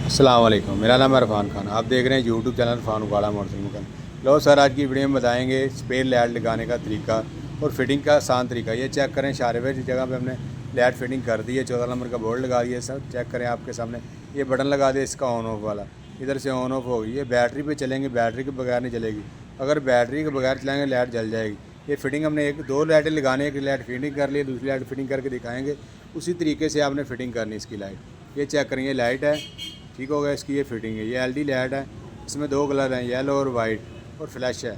अस्सलाम वालेकुम, मेरा नाम है इरफान खान। आप देख रहे हैं यूट्यूब चैनल इरफान उगाड़ा मोटरसाइकिल। लो सर, आज की वीडियो में बताएंगे स्पेयर लाइट लगाने का तरीका और फिटिंग का आसान तरीका। ये चेक करें, शारवे की जगह पे हमने लाइट फिटिंग कर दी है। 14 नंबर का बोर्ड लगा दिया। सर चेक करें आपके सामने, ये बटन लगा दिया इसका ऑन ऑफ वाला, इधर से ऑन ऑफ होगी। ये बैटरी पे चलेंगे, बैटरी के बगैर नहीं चलेगी। अगर बैटरी के बगैर चलाएंगे लाइट जल जाएगी। ये फिटिंग हमने दो लाइटें लगाने, एक लाइट फिटिंग कर ली, दूसरी लाइट फिटिंग करके दिखाएंगे। उसी तरीके से आपने फिटिंग करनी इसकी लाइट। ये चेक करें, ये लाइट है, ठीक हो गया। इसकी ये फिटिंग है, ये एलईडी लाइट है। इसमें दो कलर हैं, येलो और वाइट, और फ्लैश है।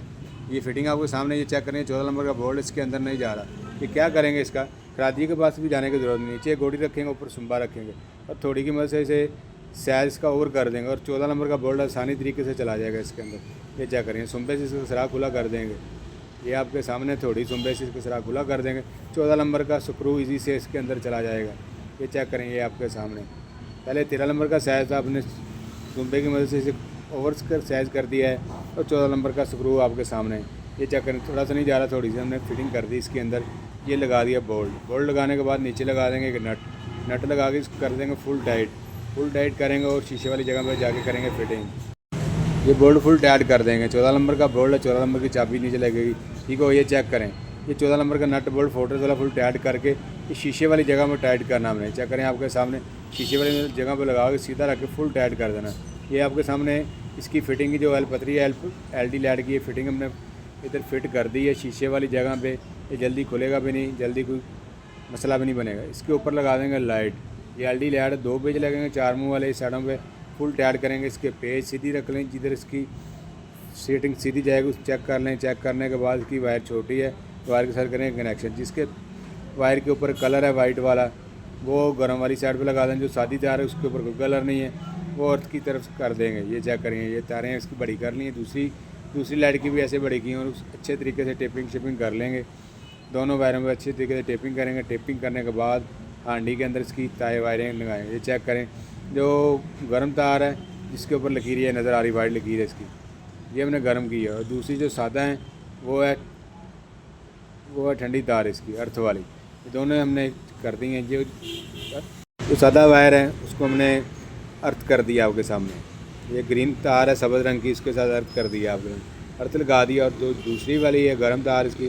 ये फिटिंग आपके सामने, ये चेक करें। 14 नंबर का बोर्ड इसके अंदर नहीं जा रहा। ये क्या करेंगे, इसका खरादी के पास भी जाने की ज़रूरत नहीं। नीचे गोड़ी रखेंगे, ऊपर सुंबा रखेंगे और थोड़ी की मदद से इसे साइज़ का ओवर कर देंगे और 14 नंबर का बोर्ड आसानी तरीके से चला जाएगा इसके अंदर। ये चेक करेंगे, सुंबे से इसका सरा खुला कर देंगे। ये आपके सामने थोड़ी सुंबे से इसका सरा खुला कर देंगे। 14 नंबर का स्क्रू इजी से इसके अंदर चला जाएगा। ये चेक करेंगे, ये आपके सामने। पहले 13 नंबर का साइज़ आपने सुंबे की मदद से इसे ओवर साइज़ कर दिया है और 14 नंबर का स्क्रू आपके सामने। ये चेक करें, थोड़ा सा नहीं जा रहा, थोड़ी सी हमने फिटिंग कर दी इसके अंदर। ये लगा दिया बोल्ट लगाने के बाद नीचे लगा देंगे एक नट लगा के इसको कर देंगे फुल टाइट करेंगे और शीशे वाली जगह पर जाके करेंगे फिटिंग। ये बोल्ट फुल टाइट कर देंगे। 14 नंबर का बोल्ट है, 14 नंबर की चाबी नीचे लगेगी, ठीक हो। ये चेक करें, ये 14 नंबर का नट बोल्ट फोटोस वाला फुल टाइट करके इस शीशे वाली जगह में टाइट करना हमने। चेक करें आपके सामने, शीशे वाली जगह पर लगा के सीधा रख के फुल टाइट कर देना। ये आपके सामने इसकी फिटिंग की जो एल पतरी है, एलडी लाइट की, ये फिटिंग हमने इधर फिट कर दी है शीशे वाली जगह पे। ये जल्दी खुलेगा भी नहीं, जल्दी कोई मसला भी नहीं बनेगा। इसके ऊपर लगा देंगे लाइट। ये एलडी लाइट 2 पेज लगेंगे, 4 मुँह वाले इस साइडों पे फुल टाइट करेंगे। इसके पेज सीधी रख लें, जिधर इसकी सेटिंग सीधी जाएगी उस चेक कर लें। चेक करने के बाद इसकी वायर छोटी है, वायर के साथ करेंगे कनेक्शन। जिसके वायर के ऊपर कलर है वाइट वाला, वो गर्म वाली साइड पे लगा दें। जो सादी तार है उसके ऊपर कोई कलर नहीं है, वो अर्थ की तरफ कर देंगे। ये चेक करेंगे, ये तारें इसकी बड़ी कर ली हैं। दूसरी लाइट की भी ऐसे बड़ी की हैं और अच्छे तरीके से टेपिंग शेपिंग कर लेंगे। दोनों वायरों में अच्छे तरीके से टेपिंग करेंगे। टेपिंग करने के बाद हांडी के अंदर इसकी ताए वायरें लगाएंगे। ये चेक करें, जो गर्म तार है जिसके ऊपर लकीर है नज़र आ रही, वाइट लकीर है इसकी, ये हमने गर्म की है। और दूसरी जो सादा है वो है ठंडी तार इसकी, अर्थ वाली। ये दोनों हमने कर दी हैं। जो सादा वायर है उसको हमने अर्थ कर दिया आपके सामने। ये ग्रीन तार है सब्ज़ रंग की, इसके साथ अर्थ कर दिया आपने, अर्थ लगा दिया। और जो दूसरी वाली है गर्म तार इसकी,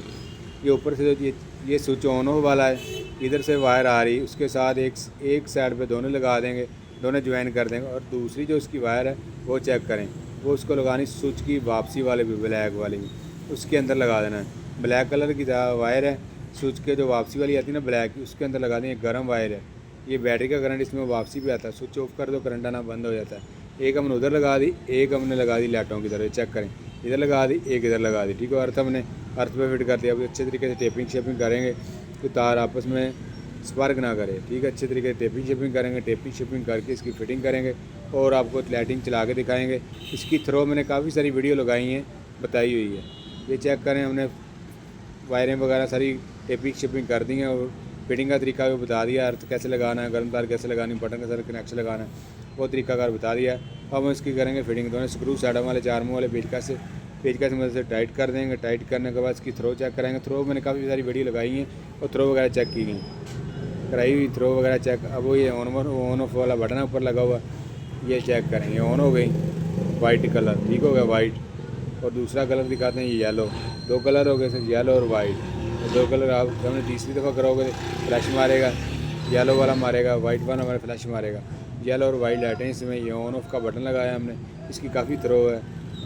ये ऊपर से जो ये स्विच ऑन हो वाला है, इधर से वायर आ रही, उसके साथ एक साइड पे दोनों लगा देंगे, दोनों ज्वाइन कर देंगे। और दूसरी जो इसकी वायर है वो चेक करें, वो उसको लगानी स्विच की वापसी वाले भी, ब्लैक वाले भी, उसके अंदर लगा देना है। ब्लैक कलर की वायर है, स्विच के जो वापसी वाली आती है ना ब्लैक, उसके अंदर लगा दें। गर्म वायर है, ये बैटरी का करंट इसमें वापसी भी आता है। स्विच ऑफ कर दो, करंट आना बंद हो जाता है। एक हमने उधर लगा दी, एक हमने लगा दी लाइटों की तरह। चेक करें, इधर लगा दी, एक इधर लगा दी, ठीक है। अर्थ हमने अर्थ पे फिट कर दिया। अब अच्छे तरीके से टेपिंग शेपिंग करेंगे तो तार आपस में स्पार्क ना करे, ठीक है। अच्छे तरीके से टेपिंग शेपिंग करेंगे। टेपिंग शेपिंग करके इसकी फिटिंग करेंगे और आपको लाइटिंग चला के दिखाएंगे। इसकी थ्रो मैंने काफ़ी सारी वीडियो लगाई हैं, बताई हुई है। ये चेक करें, हमने वायरें वगैरह सारी टेपिंग शेपिंग कर दी हैं और फिटिंग का तरीका भी बता दिया। अर्थ कैसे लगाना है, गर्म तार कैसे लगानी, बटन के साथ कनेक्शन लगाना है, वो तरीकाकार बता दिया। अब हम इसकी करेंगे फिटिंग। दोनों स्क्रू साइडों वाले 4 मुँह वाले पेचकस की मदद से टाइट कर देंगे। टाइट करने के बाद इसकी थ्रो चेक करेंगे। थ्रो मैंने काफ़ी सारी वीडियो लगाई हैं और थ्रो वगैरह चेक की गई, कराई हुई थ्रो वगैरह चेक। अब वो ये ऑन ऑफ वाला बटन है ऊपर लगा हुआ, ये चेक करेंगे, ऑन हो गई, वाइट कलर, ठीक हो गया वाइट। और दूसरा कलर दिखाते हैं, ये येलो। 2 कलर हो गए सर, येलो और वाइट। 2 कलर आप हमने तीसरी दफ़ा करोगे फ्लैश मारेगा, येलो वाला मारेगा, वाइट वाला हमारा फ्लैश मारेगा। येलो और वाइट लाइटें इसमें। ये ऑन ऑफ का बटन लगाया हमने। इसकी काफ़ी थ्रो है,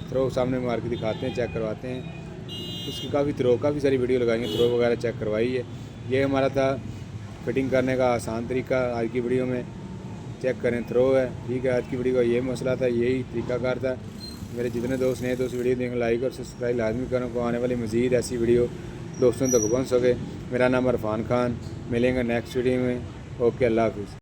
थ्रो सामने मार के दिखाते हैं, चेक करवाते हैं। इसकी काफ़ी सारी वीडियो लगाई है, थ्रो वगैरह चेक करवाई है। ये हमारा था फिटिंग करने का आसान तरीका। आज की वीडियो में चेक करें, थ्रो है, ठीक है। आज की वीडियो का ये मसला था, यही तरीकाकार था। मेरे जितने दोस्त नए दोस्त वीडियो देखें, लाइक और सब्सक्राइब लाजमी करें को आने वाली मज़ीद ऐसी वीडियो दोस्तों तक पहुँच सके। मेरा नाम इरफान खान। मिलेंगे नेक्स्ट वीडियो में। ओके, अल्लाह हाफिज़।